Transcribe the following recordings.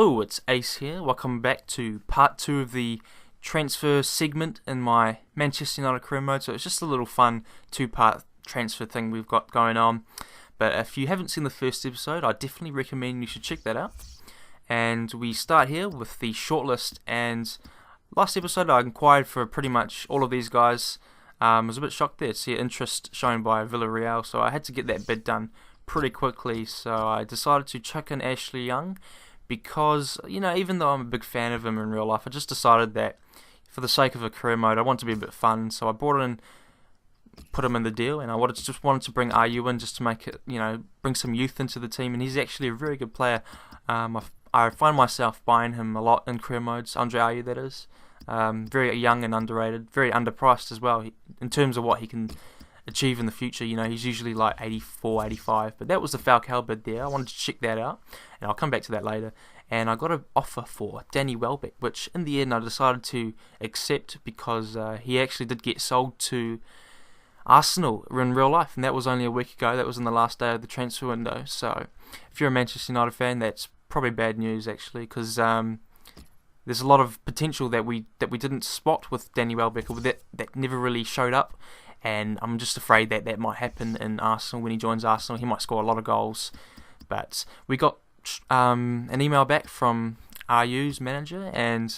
Hello, it's Ace here. Welcome back to part 2 of the transfer segment in my Manchester United career mode. So it's just a little fun 2-part transfer thing we've got going on. But if you haven't seen the first episode, I definitely recommend you should check that out. And we start here with the shortlist. And last episode I inquired for pretty much all of these guys. I was a bit shocked there to see interest shown by Villarreal, so I had to get that bid done pretty quickly. So I decided to chuck in Ashley Young, because, even though I'm a big fan of him in real life, I just decided that for the sake of a career mode, I want to be a bit fun. So I brought in, put him in the deal, and I wanted to bring RU in just to make it, bring some youth into the team. And he's actually a very good player. I find myself buying him a lot in career modes, Andre Ayew that is. Very young and underrated, very underpriced as well in terms of what he can achieve in the future. He's usually like 84, 85, but that was the Falcao bid there. I wanted to check that out, and I'll come back to that later. And I got an offer for Danny Welbeck, which in the end I decided to accept because he actually did get sold to Arsenal in real life, and that was only a week ago. That was in the last day of the transfer window. So if you're a Manchester United fan, that's probably bad news actually, because there's a lot of potential that we didn't spot with Danny Welbeck, or that never really showed up. And I'm just afraid that might happen in Arsenal. When he joins Arsenal, he might score a lot of goals. But we got an email back from RU's manager, and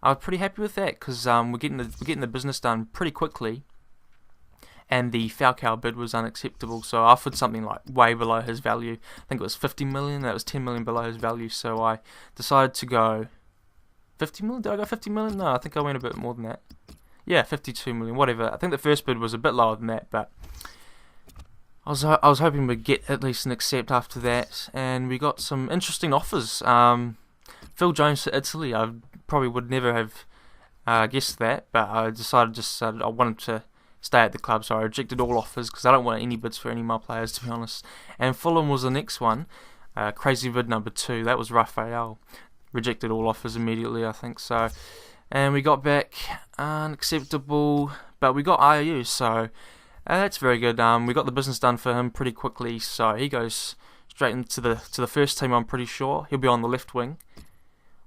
I was pretty happy with that because we're getting the business done pretty quickly. And the Falcao bid was unacceptable, so I offered something like way below his value. I think it was 50 million. That was 10 million below his value. So I decided to go 50 million. Did I go 50 million? No, I think I went a bit more than that. Yeah, 52 million, whatever. I think the first bid was a bit lower than that, but I was hoping we'd get at least an accept after that, and we got some interesting offers. Phil Jones to Italy, I probably would never have guessed that, but I decided I wanted to stay at the club, so I rejected all offers because I don't want any bids for any of my players, to be honest. And Fulham was the next one, crazy bid number 2. That was Raphael. Rejected all offers immediately, I think so. And we got back unacceptable, but we got IU, so that's very good. We got the business done for him pretty quickly, so he goes straight into the first team. I'm pretty sure he'll be on the left wing.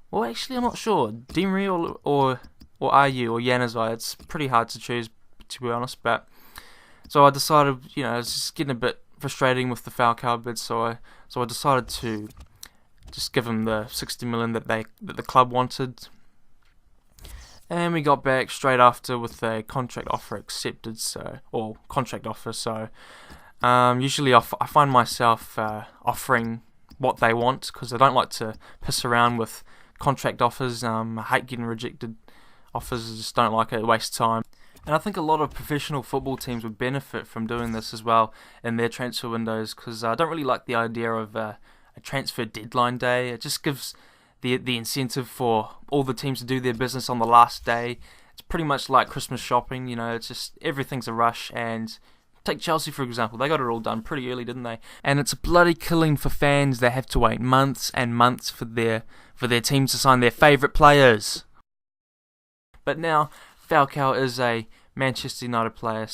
Well, actually, I'm not sure. Demry or IU or Januzaj. It's pretty hard to choose, to be honest. But so I decided, it's just getting a bit frustrating with the Falcao bid, so I decided to just give him the 60 million that the club wanted. And we got back straight after with a contract offer accepted, so usually I find myself offering what they want because I don't like to piss around with contract offers. I hate getting rejected offers. I just don't like it. It wastes time. And I think a lot of professional football teams would benefit from doing this as well in their transfer windows, because I don't really like the idea of a transfer deadline day. It just gives the incentive for all the teams to do their business on the last day. It's pretty much like Christmas shopping, it's just everything's a rush. And take Chelsea for example, they got it all done pretty early, didn't they? And it's a bloody killing for fans. They have to wait months and months for their teams to sign their favourite players. But now Falcao is a Manchester United player,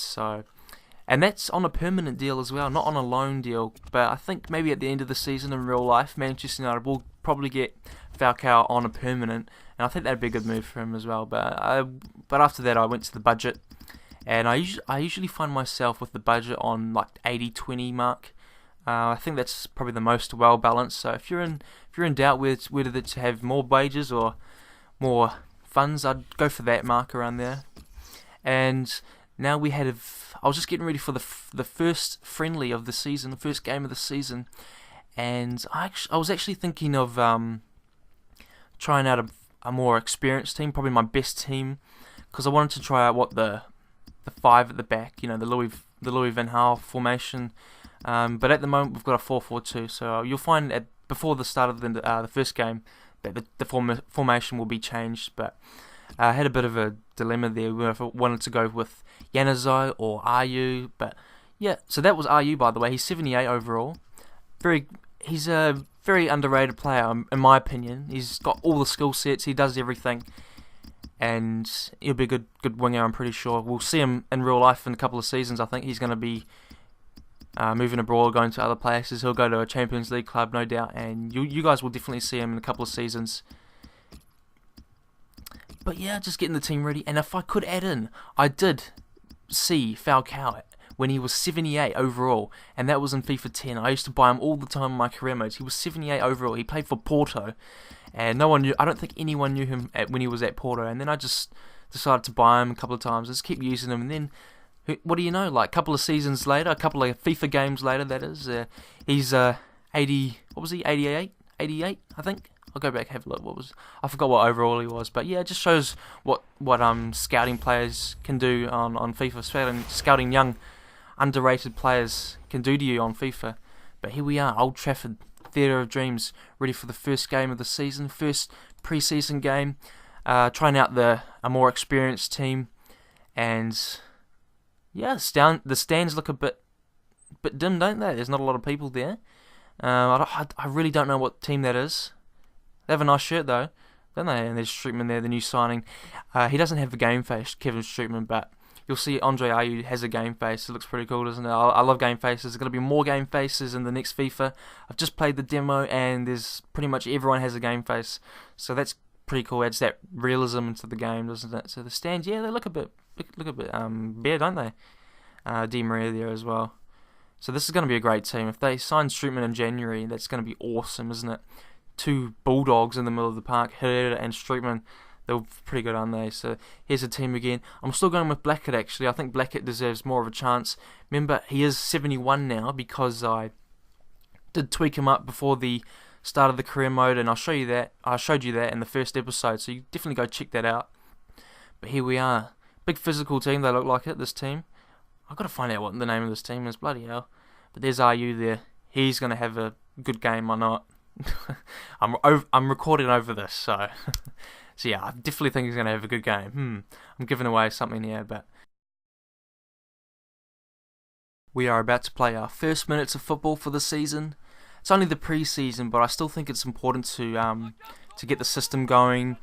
and that's on a permanent deal as well, not on a loan deal. But I think maybe at the end of the season in real life, Manchester United will probably get Falcao on a permanent, and I think that'd be a good move for him as well. But after that, I went to the budget, and I usually find myself with the budget on like 80-20 mark. I think that's probably the most well balanced. So if you're in doubt whether to have more wages or more funds, I'd go for that mark around there. And now I was just getting ready for the first friendly of the season, the first game of the season, and I was actually thinking of trying out a more experienced team, probably my best team, because I wanted to try out what the 5 at the back, the Louis van Gaal formation. But at the moment we've got a 4-4-2, so you'll find before the start of the first game that the formation will be changed. But I had a bit of a dilemma there if I wanted to go with Januzaj or RU. But yeah, so that was RU, by the way. He's 78 overall. He's a very underrated player in my opinion. He's got all the skill sets. He does everything, and he'll be a good winger. I'm pretty sure we'll see him in real life in a couple of seasons. I think he's going to be moving abroad, going to other places. He'll go to a Champions League club, no doubt, and you guys will definitely see him in a couple of seasons. But yeah, just getting the team ready. And if I could add in, I did see Falcao when he was 78 overall, and that was in FIFA 10. I used to buy him all the time in my career modes. He was 78 overall. He played for Porto, and no one knew. I don't think anyone knew him when he was at Porto. And then I just decided to buy him a couple of times. Just keep using him, and then what do you know? Like a couple of seasons later, a couple of FIFA games later, that is, he's 80. What was he? 88, I think. I'll go back and have a look. I forgot what overall he was, but yeah, it just shows what scouting players can do on FIFA. Scouting young, underrated players can do to you on FIFA. But here we are, Old Trafford, Theatre of Dreams, ready for the first game of the season, first pre-season game, trying out a more experienced team, and yeah, the stands look a bit dim, don't they? There's not a lot of people there. I really don't know what team that is. They have a nice shirt though, don't they? And there's Strootman there, the new signing. He doesn't have the game face, Kevin Strootman, but you'll see Andre Ayew has a game face. It looks pretty cool, doesn't it? I love game faces. There's going to be more game faces in the next FIFA. I've just played the demo, and there's pretty much everyone has a game face. So that's pretty cool. Adds that realism into the game, doesn't it? So the stands, yeah, they look a bit bare, don't they? Di Maria there as well. So this is going to be a great team. If they sign Strootman in January, that's going to be awesome, isn't it? Two bulldogs in the middle of the park, Herrera and Strootman. They were pretty good, aren't they? So here's a team again. I'm still going with Blackett, actually. I think Blackett deserves more of a chance. Remember, he is 71 now because I did tweak him up before the start of the career mode, and I'll show you that. I showed you that in the first episode, so you definitely go check that out. But here we are. Big physical team, they look like it, this team. I've got to find out what the name of this team is, bloody hell. But there's Ayew there. He's going to have a good game or not. I'm recording over this, so so yeah, I definitely think he's going to have a good game. I'm giving away something here, but we are about to play our first minutes of football for the season. It's only the pre-season, but I still think it's important to get the system going.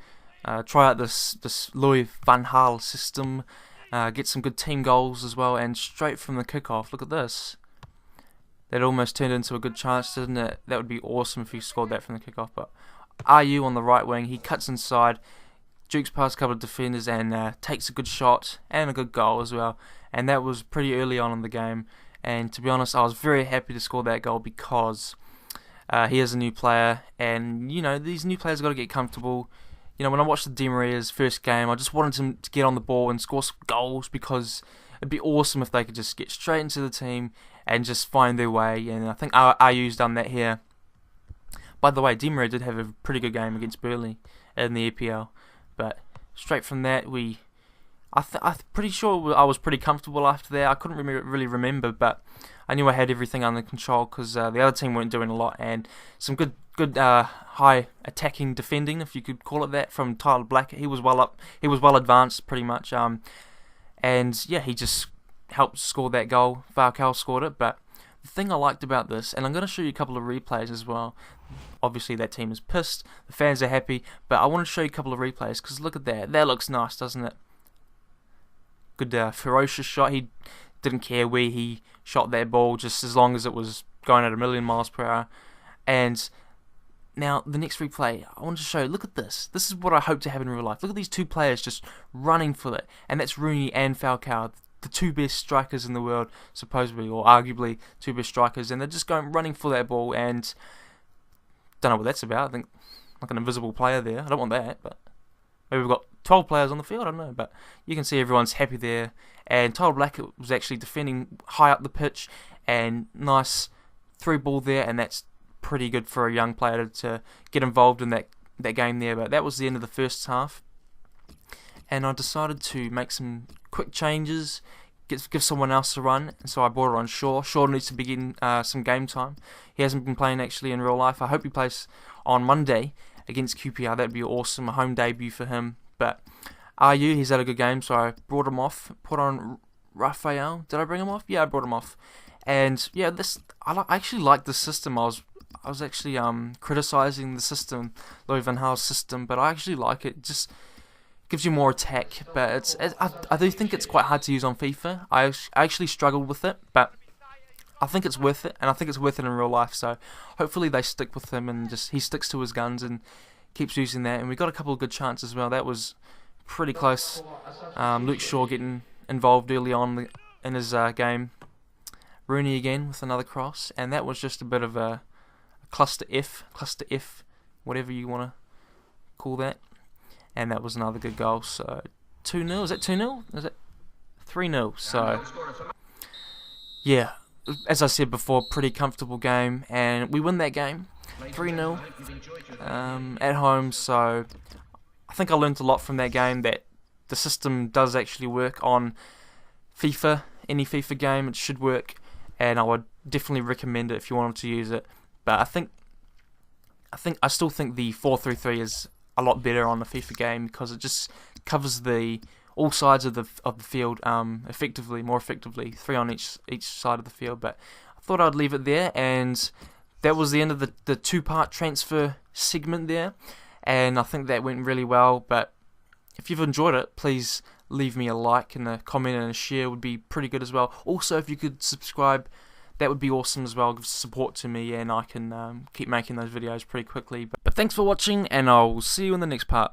Try out this Louis van Gaal system. Get some good team goals as well, and straight from the kickoff. Look at this. That almost turned into a good chance, didn't it? That would be awesome if he scored that from the kickoff. But Ayew on the right wing, he cuts inside, jukes past a couple of defenders, and takes a good shot and a good goal as well. And that was pretty early on in the game. And to be honest, I was very happy to score that goal because he is a new player, and you know these new players got to get comfortable. You know, when I watched the Di Maria's first game, I just wanted him to get on the ball and score some goals because it'd be awesome if they could just get straight into the team and just find their way. And I think Ayew's done that here. By the way, Di Maria did have a pretty good game against Burnley in the EPL, but straight from that, I'm pretty sure I was pretty comfortable after that. I couldn't really remember, but I knew I had everything under control because the other team weren't doing a lot, and some good high attacking defending, if you could call it that, from Tyler Blackett. He was well up. He was well advanced, pretty much. And yeah, he just helped score that goal. Falcao scored it, but the thing I liked about this, and I'm going to show you a couple of replays as well. Obviously, that team is pissed. The fans are happy, but I want to show you a couple of replays because look at that. That looks nice, doesn't it? Good ferocious shot. He didn't care where he shot that ball, just as long as it was going at 1,000,000 miles per hour. And now, the next replay, I want to show you, look at this. This is what I hope to have in real life. Look at these two players just running for it. And that's Rooney and Falcao, the two best strikers in the world, supposedly, or arguably two best strikers. And they're just running for that ball, and don't know what that's about. I think like an invisible player there. I don't want that, but maybe we've got 12 players on the field, I don't know. But you can see everyone's happy there. And Tyler Blackett was actually defending high up the pitch, and nice through ball there, and that's pretty good for a young player to get involved in that game there. But that was the end of the first half, and I decided to make some quick changes, give someone else a run, and so I brought on Shaw. Shaw needs to be getting some game time. He hasn't been playing actually in real life. I hope he plays on Monday against QPR. That'd be awesome, a home debut for him. But Ayew, he's had a good game, so I brought him off, put on Raphael. Did I bring him off? Yeah, I brought him off. And yeah, I actually like this system. I was actually criticizing the system, Louis van Gaal's system, but I actually like it. It just gives you more attack, but I do think it's quite hard to use on FIFA. I actually struggled with it, but I think it's worth it, and I think it's worth it in real life. So hopefully they stick with him and he sticks to his guns and keeps using that. And we got a couple of good chances as well. That was pretty close. Luke Shaw getting involved early on in his game. Rooney again with another cross, and that was just a bit of a cluster F, whatever you want to call that. And that was another good goal. So 2-0. Is that 2-0? Is it 3-0? So yeah, as I said before, pretty comfortable game, and we win that game 3-0 at home. So I think I learned a lot from that game, that the system does actually work on FIFA. Any FIFA game, it should work, and I would definitely recommend it if you wanted to use it. But I still think the 4-3-3 is a lot better on the FIFA game, because it just covers all sides of the field more effectively, 3 on each side of the field. But I thought I'd leave it there, and that was the end of the 2-part transfer segment there, and I think that went really well. But if you've enjoyed it, please leave me a like and a comment and a share would be pretty good as well. Also, if you could subscribe, that would be awesome as well. Give support to me, and I can keep making those videos pretty quickly. But thanks for watching, and I'll see you in the next part.